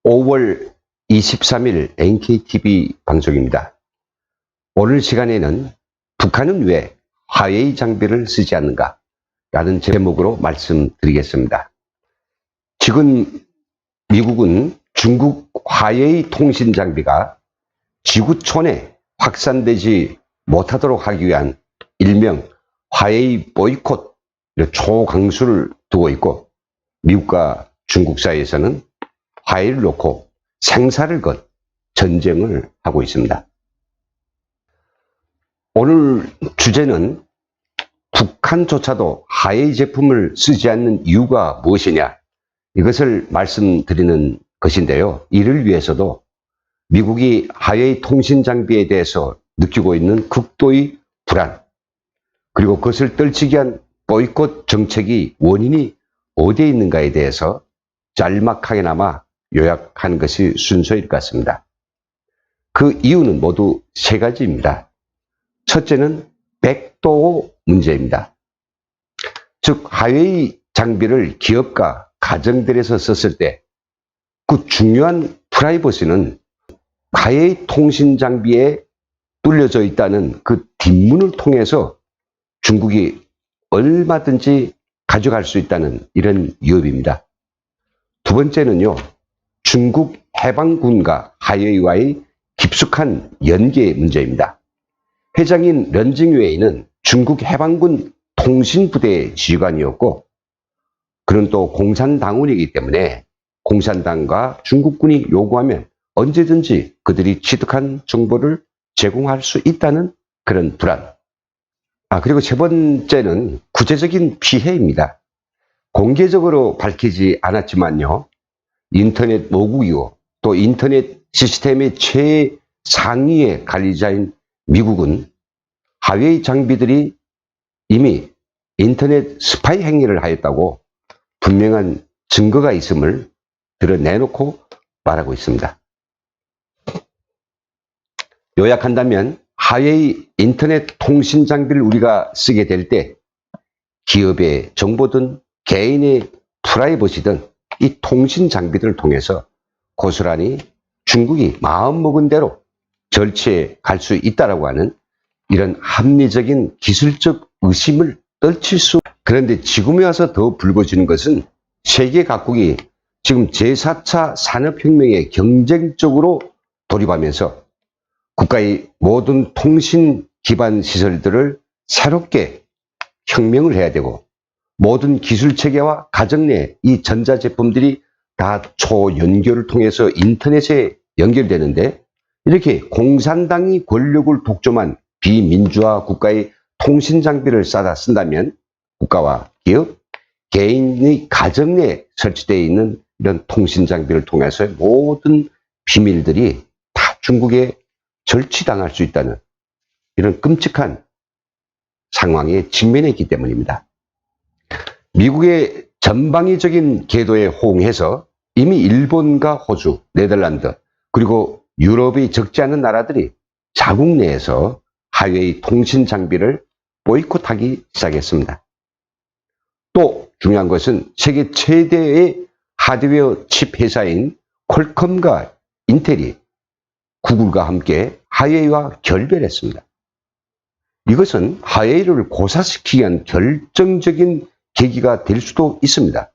5월 23일 NKTV 방송입니다. 오늘 시간에는 북한은 왜 화웨이 장비를 쓰지 않는가? 라는 제목으로 말씀드리겠습니다. 지금 미국은 중국 화웨이 통신 장비가 지구촌에 확산되지 못하도록 하기 위한 일명 화웨이 보이콧 초강수를 두고 있고, 미국과 중국 사이에서는 화웨이를 놓고 생사를 건 전쟁을 하고 있습니다. 오늘 주제는 북한조차도 화웨이 제품을 쓰지 않는 이유가 무엇이냐, 이것을 말씀드리는 것인데요. 이를 위해서도 미국이 화웨이 통신 장비에 대해서 느끼고 있는 극도의 불안, 그리고 그것을 떨치기 위한 보이콧 정책이 원인이 어디에 있는가에 대해서 짤막하게나마 요약한 것이 순서일 것 같습니다. 그 이유는 모두 세 가지입니다. 첫째는 백도 문제입니다. 즉, 화웨이 장비를 기업과 가정들에서 썼을 때 그 중요한 프라이버시는 화웨이 통신 장비에 뚫려져 있다는 그 뒷문을 통해서 중국이 얼마든지 가져갈 수 있다는 이런 위협입니다. 두 번째는요, 중국 해방군과 화웨이와의 깊숙한 연계 문제입니다. 회장인 런징웨이는 중국 해방군 통신부대 지휘관이었고, 그는 또 공산당원이기 때문에 공산당과 중국군이 요구하면 언제든지 그들이 취득한 정보를 제공할 수 있다는 그런 불안. 그리고 세 번째는 구체적인 피해입니다. 공개적으로 밝히지 않았지만요, 인터넷 모국 이후 또 인터넷 시스템의 최상위의 관리자인 미국은 화웨이 장비들이 이미 인터넷 스파이 행위를 하였다고 분명한 증거가 있음을 드러내놓고 말하고 있습니다. 요약한다면 화웨이 인터넷 통신 장비를 우리가 쓰게 될 때 기업의 정보든 개인의 프라이버시든 이 통신 장비들을 통해서 고스란히 중국이 마음먹은 대로 절취해 갈 수 있다라고 하는 이런 합리적인 기술적 의심을 떨칠 수. 그런데 지금에 와서 더 불거지는 것은 세계 각국이 지금 제4차 산업혁명에 경쟁적으로 돌입하면서 국가의 모든 통신 기반 시설들을 새롭게 혁명을 해야 되고, 모든 기술 체계와 가정 내 이 전자제품들이 다 초연결을 통해서 인터넷에 연결되는데, 이렇게 공산당이 권력을 독점한 비민주화 국가의 통신 장비를 싸다 쓴다면 국가와 기업, 개인의 가정 내에 설치되어 있는 이런 통신 장비를 통해서의 모든 비밀들이 다 중국에 절취당할 수 있다는 이런 끔찍한 상황에 직면했기 때문입니다. 미국의 전방위적인 궤도에 호응해서 이미 일본과 호주, 네덜란드, 그리고 유럽이 적지 않은 나라들이 자국 내에서 화웨이 통신 장비를 보이콧하기 시작했습니다. 또 중요한 것은 세계 최대의 하드웨어 칩 회사인 퀄컴과 인텔이 구글과 함께 화웨이와 결별했습니다. 이것은 화웨이를 고사시키기 위한 결정적인 계기가 될 수도 있습니다.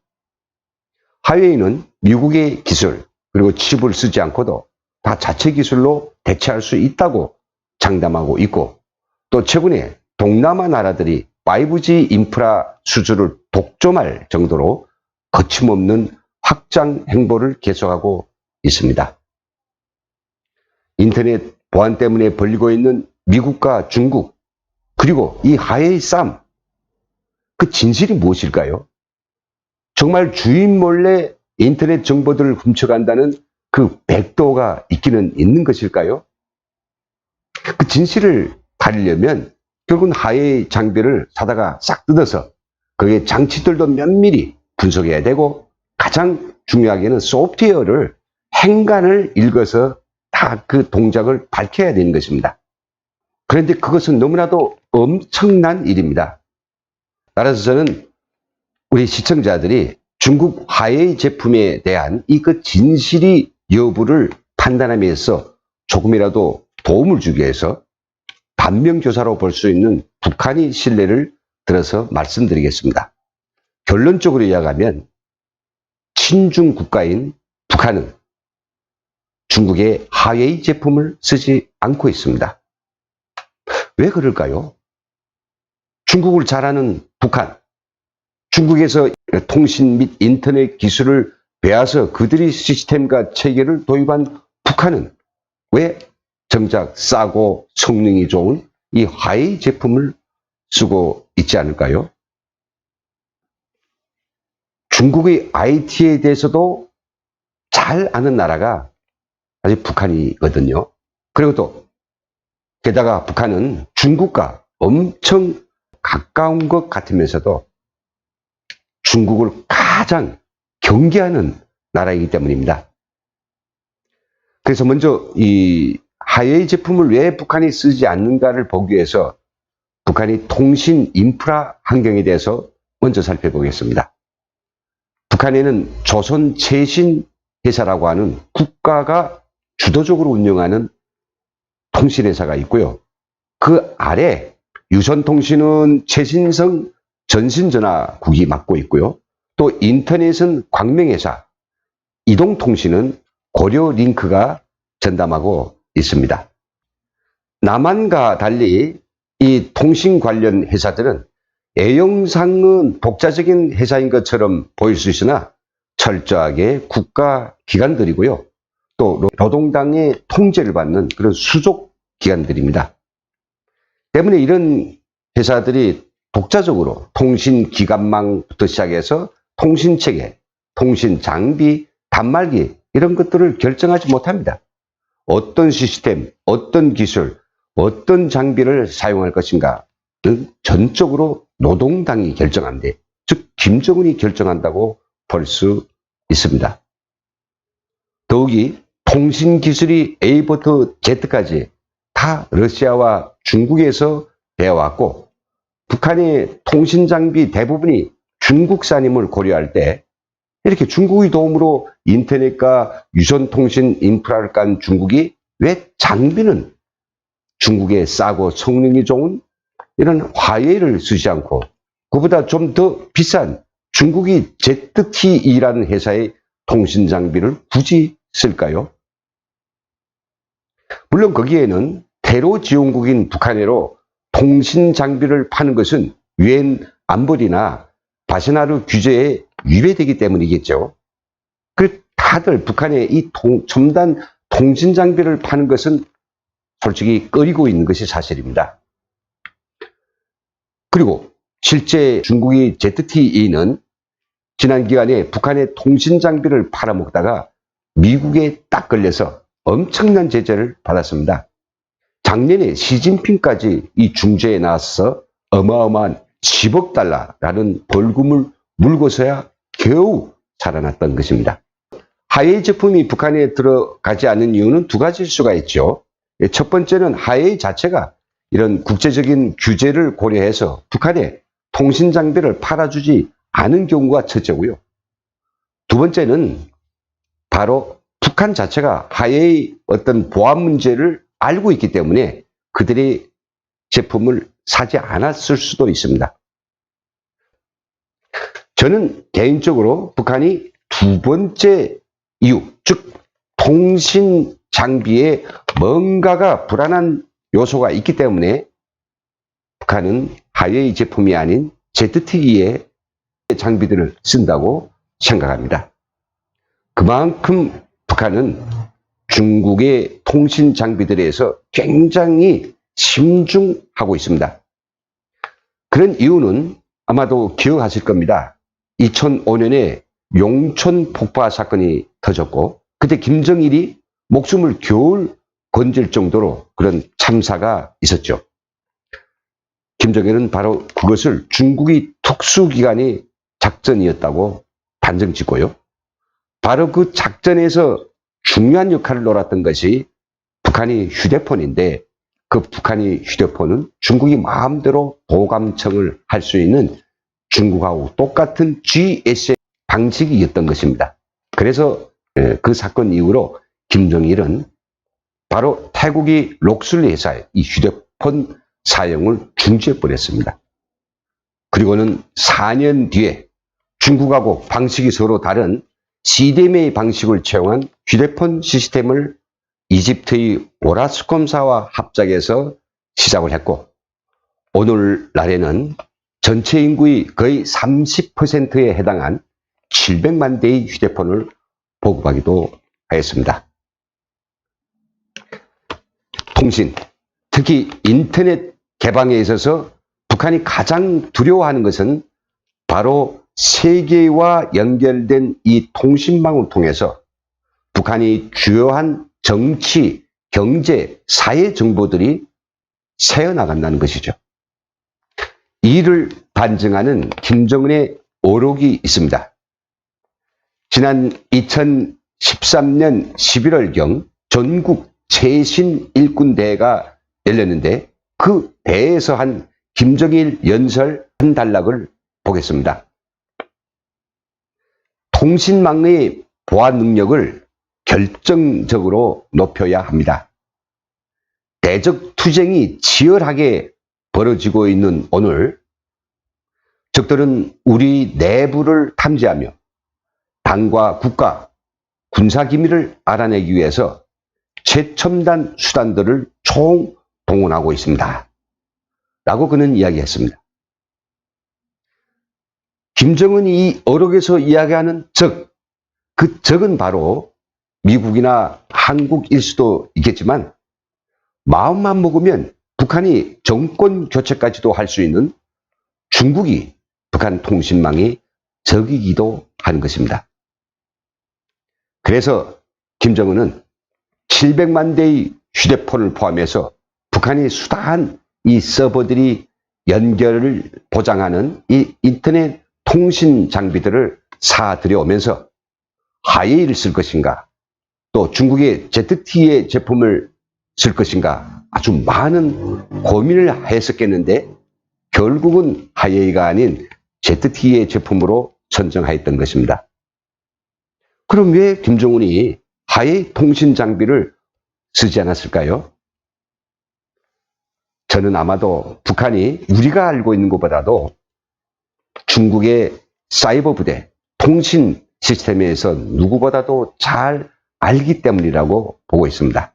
화웨이는 미국의 기술 그리고 칩을 쓰지 않고도 다 자체 기술로 대체할 수 있다고 장담하고 있고, 또 최근에 동남아 나라들이 5G 인프라 수주를 독점할 정도로 거침없는 확장 행보를 계속하고 있습니다. 인터넷 보안 때문에 벌리고 있는 미국과 중국, 그리고 이 화웨이 싸움, 그 진실이 무엇일까요? 정말 주인 몰래 인터넷 정보들을 훔쳐간다는 그 백도가 있기는 있는 것일까요? 그 진실을 가리려면 결국은 화웨이 장비를 사다가 싹 뜯어서 거기에 장치들도 면밀히 분석해야 되고, 가장 중요하게는 소프트웨어를 행간을 읽어서 다 그 동작을 밝혀야 되는 것입니다. 그런데 그것은 너무나도 엄청난 일입니다. 따라서 저는 우리 시청자들이 중국 화웨이 제품에 대한 이 그 진실이 여부를 판단함에서 조금이라도 도움을 주기 위해서 반면교사로 볼 수 있는 북한의 신뢰를 들어서 말씀드리겠습니다. 결론적으로 이야기하면 친중 국가인 북한은 중국의 화웨이 제품을 쓰지 않고 있습니다. 왜 그럴까요? 중국을 잘 아는 북한, 중국에서 통신 및 인터넷 기술을 배워서 그들의 시스템과 체계를 도입한 북한은 왜 정작 싸고 성능이 좋은 이 화웨이 제품을 쓰고 있지 않을까요? 중국의 IT에 대해서도 잘 아는 나라가 아직 북한이거든요. 그리고 또 게다가 북한은 중국과 엄청 가까운 것 같으면서도 중국을 가장 경계하는 나라이기 때문입니다. 그래서 먼저 이 화웨이 제품을 왜 북한이 쓰지 않는가를 보기 위해서 북한의 통신 인프라 환경에 대해서 먼저 살펴보겠습니다. 북한에는 조선 최신 회사라고 하는 국가가 주도적으로 운영하는 통신회사가 있고요. 그 아래 유선통신은 최신성 전신전화국이 맡고 있고요. 또 인터넷은 광명회사, 이동통신은 고려링크가 전담하고 있습니다. 남한과 달리 이 통신 관련 회사들은 애용상은 독자적인 회사인 것처럼 보일 수 있으나 철저하게 국가 기관들이고요. 또 노동당의 통제를 받는 그런 수족 기관들입니다. 때문에 이런 회사들이 독자적으로 통신 기관망부터 시작해서 통신체계, 통신 장비, 단말기 이런 것들을 결정하지 못합니다. 어떤 시스템, 어떤 기술, 어떤 장비를 사용할 것인가는 전적으로 노동당이 결정한대, 즉 김정은이 결정한다고 볼 수 있습니다. 더욱이 통신기술이 A부터 Z까지 다 러시아와 중국에서 배워왔고 북한의 통신장비 대부분이 중국산임을 고려할 때 이렇게 중국의 도움으로 인터넷과 유선통신 인프라를 깐 중국이 왜 장비는 중국의 싸고 성능이 좋은 이런 화웨이를 쓰지 않고 그보다 좀 더 비싼 중국이 ZTE라는 회사의 통신 장비를 굳이 쓸까요? 물론 거기에는 테러 지원국인 북한으로 통신 장비를 파는 것은 유엔 안보리나 바시나르 규제에 위배되기 때문이겠죠. 그 다들 북한의 이 첨단 통신 장비를 파는 것은 솔직히 꺼리고 있는 것이 사실입니다. 그리고 실제 중국의 ZTE는 지난 기간에 북한의 통신 장비를 팔아먹다가 미국에 딱 걸려서 엄청난 제재를 받았습니다. 작년에 시진핑까지 이 중재에 나와서 어마어마한 10억 달러라는 벌금을 물고서야 겨우 살아났던 것입니다. 화웨이 제품이 북한에 들어가지 않는 이유는 두 가지일 수가 있죠. 첫 번째는 화웨이 자체가 이런 국제적인 규제를 고려해서 북한에 통신 장비를 팔아주지 않은 경우가 첫째고요. 두 번째는 바로 북한 자체가 화웨이 어떤 보안 문제를 알고 있기 때문에 그들의 제품을 사지 않았을 수도 있습니다. 저는 개인적으로 북한이 두 번째 이유, 즉 통신 장비에 뭔가가 불안한 요소가 있기 때문에 북한은 화웨이 제품이 아닌 ZTE의 장비들을 쓴다고 생각합니다. 그만큼 북한은 중국의 통신 장비들에 대해서 굉장히 심중하고 있습니다. 그런 이유는 아마도 기억하실 겁니다. 2005년에 용천 폭파 사건이 터졌고 그때 김정일이 목숨을 겨울 건질 정도로 그런 참사가 있었죠. 김정일은 바로 그것을 중국의 특수기관이 작전이었다고 단정 짓고요. 바로 그 작전에서 중요한 역할을 놀았던 것이 북한의 휴대폰인데 그 북한의 휴대폰은 중국이 마음대로 도감청을 할 수 있는 중국하고 똑같은 GSM 방식이었던 것입니다. 그래서 그 사건 이후로 김정일은 바로 태국이 록슬리 회사의 이 휴대폰 사용을 중지해버렸습니다. 그리고는 4년 뒤에 중국하고 방식이 서로 다른 CDMA 방식을 채용한 휴대폰 시스템을 이집트의 오라스콤사와 합작해서 시작을 했고, 오늘날에는 전체 인구의 거의 30%에 해당한 700만 대의 휴대폰을 보급하기도 하였습니다. 통신, 특히 인터넷 개방에 있어서 북한이 가장 두려워하는 것은 바로 세계와 연결된 이 통신망을 통해서 북한이 주요한 정치, 경제, 사회 정보들이 새어나간다는 것이죠. 이를 반증하는 김정은의 어록이 있습니다. 지난 2013년 11월경 전국 최신 일꾼대회가 열렸는데 그 대회에서 한 김정일 연설 한 단락을 보겠습니다. 통신망의 보안 능력을 결정적으로 높여야 합니다. 대적 투쟁이 치열하게 벌어지고 있는 오늘, 적들은 우리 내부를 탐지하며 당과 국가, 군사기밀을 알아내기 위해서 최첨단 수단들을 총동원하고 있습니다. 라고 그는 이야기했습니다. 김정은이 이 어록에서 이야기하는 적, 그 적은 바로 미국이나 한국일 수도 있겠지만 마음만 먹으면 북한이 정권 교체까지도 할 수 있는 중국이 북한 통신망의 적이기도 하는 것입니다. 그래서 김정은은 700만 대의 휴대폰을 포함해서 북한이 수다한 이 서버들이 연결을 보장하는 이 인터넷 통신 장비들을 사들여오면서 하웨이를 쓸 것인가, 또 중국의 ZTE의 제품을 쓸 것인가 아주 많은 고민을 했었겠는데 결국은 하웨이가 아닌 ZTE의 제품으로 선정하였던 것입니다. 그럼 왜 김정은이 하웨이 통신 장비를 쓰지 않았을까요? 저는 아마도 북한이 우리가 알고 있는 것보다도 중국의 사이버 부대, 통신 시스템에서 누구보다도 잘 알기 때문이라고 보고 있습니다.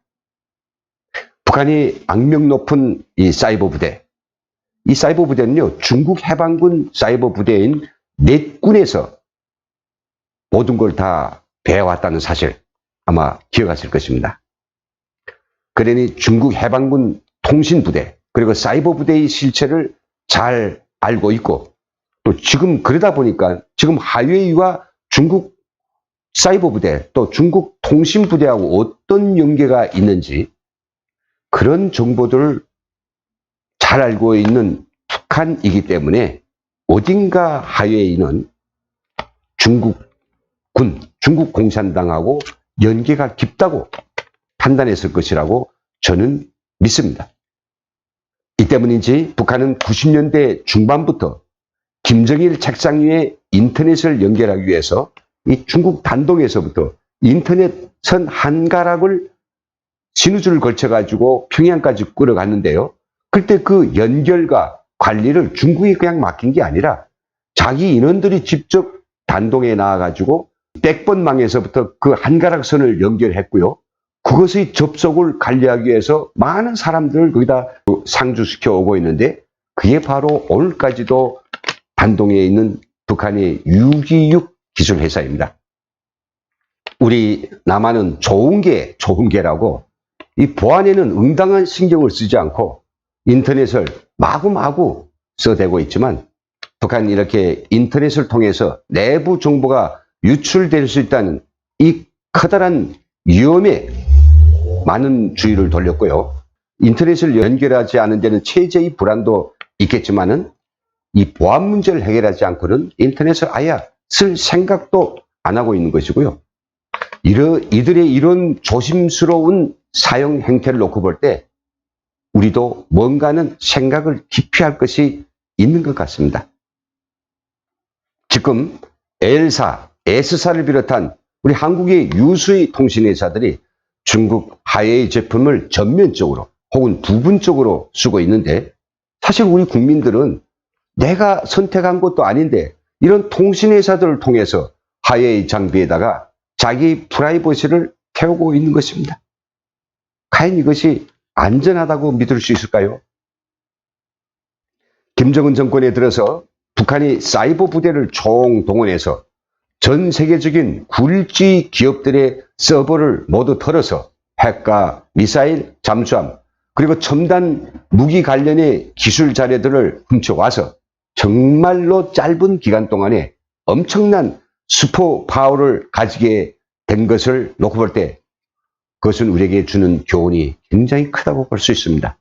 북한이 악명 높은 이 사이버 부대, 이 사이버 부대는요, 중국 해방군 사이버 부대인 넷군에서 모든 걸 다 배워왔다는 사실 아마 기억하실 것입니다. 그러니 중국 해방군 통신 부대, 그리고 사이버 부대의 실체를 잘 알고 있고, 또 지금 그러다 보니까 지금 하웨이와 중국 사이버 부대, 또 중국 통신 부대하고 어떤 연계가 있는지 그런 정보들을 잘 알고 있는 북한이기 때문에 어딘가 하웨이는 중국군, 중국 공산당하고 연계가 깊다고 판단했을 것이라고 저는 믿습니다. 이 때문인지 북한은 90년대 중반부터 김정일 책상 위에 인터넷을 연결하기 위해서 이 중국 단동에서부터 인터넷 선 한 가락을 신우줄을 걸쳐가지고 평양까지 끌어갔는데요. 그때 그 연결과 관리를 중국이 그냥 맡긴 게 아니라 자기 인원들이 직접 단동에 나와가지고 백번망에서부터 그 한 가락 선을 연결했고요. 그것의 접속을 관리하기 위해서 많은 사람들을 거기다 상주시켜 오고 있는데 그게 바로 오늘까지도 단동에 있는 북한의 626 기술회사입니다. 우리 남한은 좋은 게라고 이 보안에는 응당한 신경을 쓰지 않고 인터넷을 마구마구 써대고 있지만 북한이 이렇게 인터넷을 통해서 내부 정보가 유출될 수 있다는 이 커다란 위험에 많은 주의를 돌렸고요. 인터넷을 연결하지 않은 데는 체제의 불안도 있겠지만은 이 보안 문제를 해결하지 않고는 인터넷을 아예 쓸 생각도 안 하고 있는 것이고요. 이들의 이런 조심스러운 사용 행태를 놓고 볼 때 우리도 뭔가는 생각을 깊이 할 것이 있는 것 같습니다. 지금 L사, S사를 비롯한 우리 한국의 유수의 통신회사들이 중국 화웨이 제품을 전면적으로 혹은 부분적으로 쓰고 있는데, 사실 우리 국민들은 내가 선택한 것도 아닌데 이런 통신회사들을 통해서 화웨이 장비에다가 자기 프라이버시를 태우고 있는 것입니다. 과연 이것이 안전하다고 믿을 수 있을까요? 김정은 정권에 들어서 북한이 사이버 부대를 총동원해서 전 세계적인 굴지 기업들의 서버를 모두 털어서 핵과 미사일, 잠수함, 그리고 첨단 무기 관련의 기술 자료들을 훔쳐와서 정말로 짧은 기간 동안에 엄청난 슈퍼 파워를 가지게 된 것을 놓고 볼 때 그것은 우리에게 주는 교훈이 굉장히 크다고 볼 수 있습니다.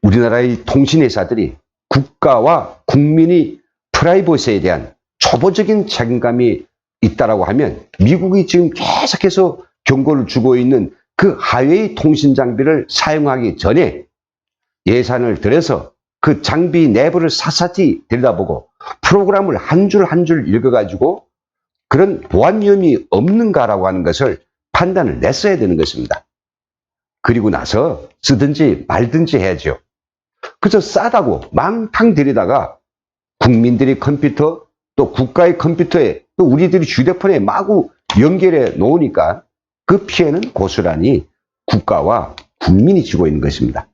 우리나라의 통신회사들이 국가와 국민의 프라이버시에 대한 초보적인 책임감이 있다라고 하면 미국이 지금 계속해서 경고를 주고 있는 그 화웨이 통신 장비를 사용하기 전에 예산을 들여서 그 장비 내부를 샅샅이 들여다보고 프로그램을 한 줄 한 줄 읽어가지고 그런 보안 위험이 없는가라고 하는 것을 판단을 냈어야 되는 것입니다. 그리고 나서 쓰든지 말든지 해야죠. 그저 싸다고 망탕 들이다가 국민들의 컴퓨터 또 국가의 컴퓨터에 또 우리들이 휴대폰에 마구 연결해 놓으니까 그 피해는 고스란히 국가와 국민이 지고 있는 것입니다.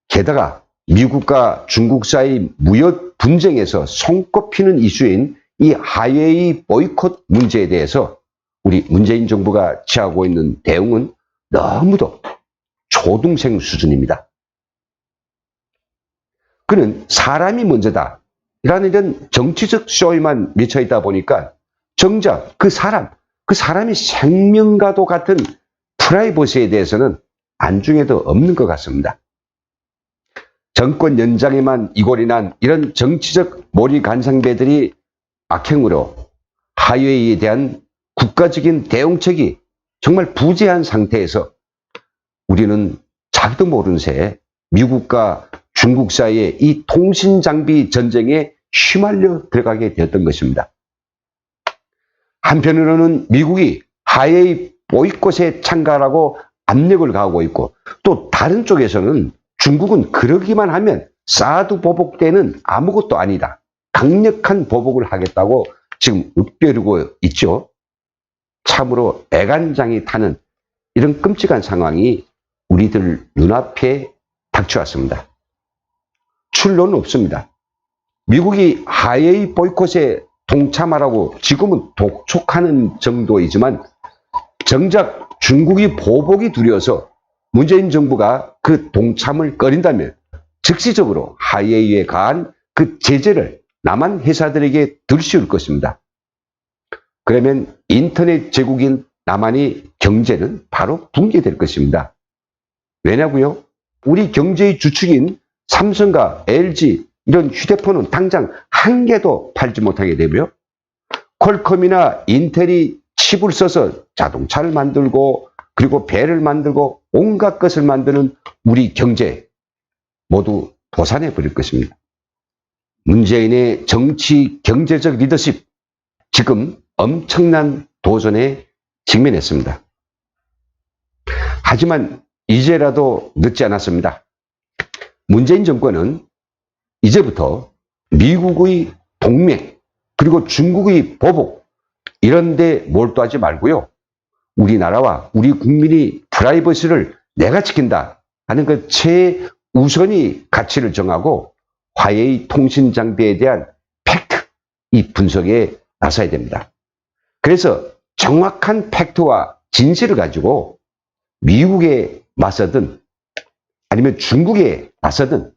게다가 미국과 중국 사이 무역 분쟁에서 손꼽히는 이슈인 이 화웨이 보이콧 문제에 대해서 우리 문재인 정부가 취하고 있는 대응은 너무도 초등생 수준입니다. 그는 사람이 먼저다 라는 이런 정치적 쇼에만 미쳐 있다 보니까 정작 그 사람이 생명과도 같은 프라이버시에 대해서는 안중에도 없는 것 같습니다. 정권 연장에만 이골이 난 이런 정치적 몰이 간상배들이 악행으로 화웨이에 대한 국가적인 대응책이 정말 부재한 상태에서 우리는 자기도 모르는 새에 미국과 중국 사이의 이 통신장비 전쟁에 휘말려 들어가게 되었던 것입니다. 한편으로는 미국이 화웨이 보이콧에 참가하라고 압력을 가하고 있고, 또 다른 쪽에서는 중국은 그러기만 하면 사드 보복대는 아무것도 아니다, 강력한 보복을 하겠다고 지금 읊조리고 있죠. 참으로 애간장이 타는 이런 끔찍한 상황이 우리들 눈앞에 닥쳐왔습니다. 출로는 없습니다. 미국이 화웨이 보이콧에 동참하라고 지금은 독촉하는 정도이지만 정작 중국이 보복이 두려워서 문재인 정부가 그 동참을 꺼린다면 즉시적으로 화웨이에 가한 그 제재를 남한 회사들에게 들씌울 것입니다. 그러면 인터넷 제국인 남한의 경제는 바로 붕괴될 것입니다. 왜냐고요? 우리 경제의 주축인 삼성과 LG 이런 휴대폰은 당장 한 개도 팔지 못하게 되고요. 퀄컴이나 인텔이 칩을 써서 자동차를 만들고 그리고 배를 만들고 온갖 것을 만드는 우리 경제 모두 도산해 버릴 것입니다. 문재인의 정치 경제적 리더십 지금 엄청난 도전에 직면했습니다. 하지만 이제라도 늦지 않았습니다. 문재인 정권은 이제부터 미국의 동맹 그리고 중국의 보복 이런 데 몰두하지 말고요. 우리나라와 우리 국민이 프라이버시를 내가 지킨다 하는 그 최우선의 가치를 정하고 화웨이 통신 장비에 대한 팩트, 이 분석에 나서야 됩니다. 그래서 정확한 팩트와 진실을 가지고 미국에 맞서든 아니면 중국에 맞서든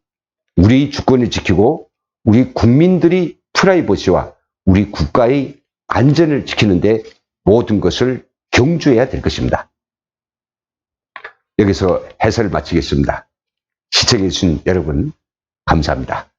우리 주권을 지키고 우리 국민들이 프라이버시와 우리 국가의 안전을 지키는데 모든 것을 경주해야 될 것입니다. 여기서 해설을 마치겠습니다. 시청해주신 여러분 감사합니다.